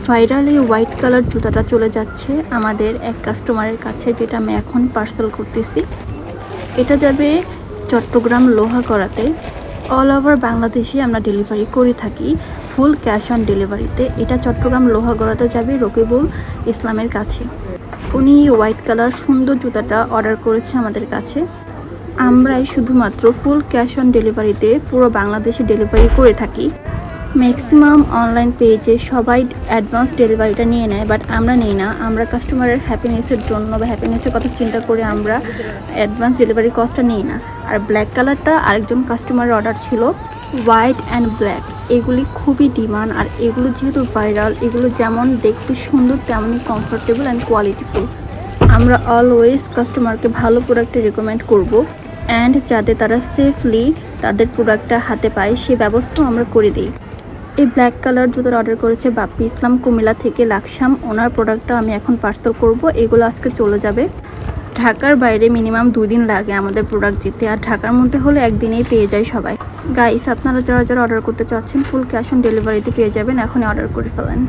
Viral এই white colour জুতাটা চলে যাচ্ছে আমাদের এক কাস্টমারের কাছে, যেটা আমি এখন পার্সেল করতেছি। এটা যাবে চট্টগ্রাম লোহাগড়াতে। অল ওভার বাংলাদেশে আমরা ডেলিভারি করে থাকি ফুল ক্যাশ অন ডেলিভারিতে। এটা চট্টগ্রাম লোহাগড়াতে যাবে রকিবুল ইসলামের কাছে। উনি হোয়াইট কালার সুন্দর জুতাটা অর্ডার করেছে আমাদের কাছে। আমরাই শুধুমাত্র ফুল ক্যাশ অন ডেলিভারিতে পুরো বাংলাদেশে ডেলিভারি করে থাকি। ম্যাক্সিমাম অনলাইন পেজে সবাই অ্যাডভান্স ডেলিভারিটা নিয়ে নেয়, বাট আমরা নিই না। আমরা কাস্টমারের হ্যাপিনেসের জন্য বা হ্যাপিনেসের কথা চিন্তা করে আমরা অ্যাডভান্স ডেলিভারি কস্টটা নিই না। আর ব্ল্যাক কালারটা আরেকজন কাস্টমারের অর্ডার ছিল, হোয়াইট অ্যান্ড ব্ল্যাক। এগুলি খুবই ডিমান্ড, আর এগুলো যেহেতু ভাইরাল, এগুলো যেমন দেখতে সুন্দর তেমনই কমফোর্টেবল অ্যান্ড কোয়ালিটিফুল। আমরা অলওয়েজ কাস্টমারকে ভালো প্রোডাক্টে রেকমেন্ড করব, অ্যান্ড যাতে তারা সেফলি তাদের প্রোডাক্টটা হাতে পায় সে ব্যবস্থাও আমরা করে দিই। এই ব্ল্যাক কালার জুতার অর্ডার করেছে বাপ্পি ইসলাম কুমিল্লা থেকে লাকসাম। ওনার প্রোডাক্টটা আমি এখন পার্সেল করব। এগুলো আজকে চলে যাবে। ঢাকার বাইরে মিনিমাম 2 দিন লাগে আমাদের প্রোডাক্ট যেতে, আর ঢাকার মধ্যে হলে একদিনেই পেয়ে যায় সবাই। গাইস, আপনারা যারা যারা অর্ডার করতে চাচ্ছেন ফুল ক্যাশ অন ডেলিভারিতে পেয়ে যাবেন, এখনই অর্ডার করে ফেলেন।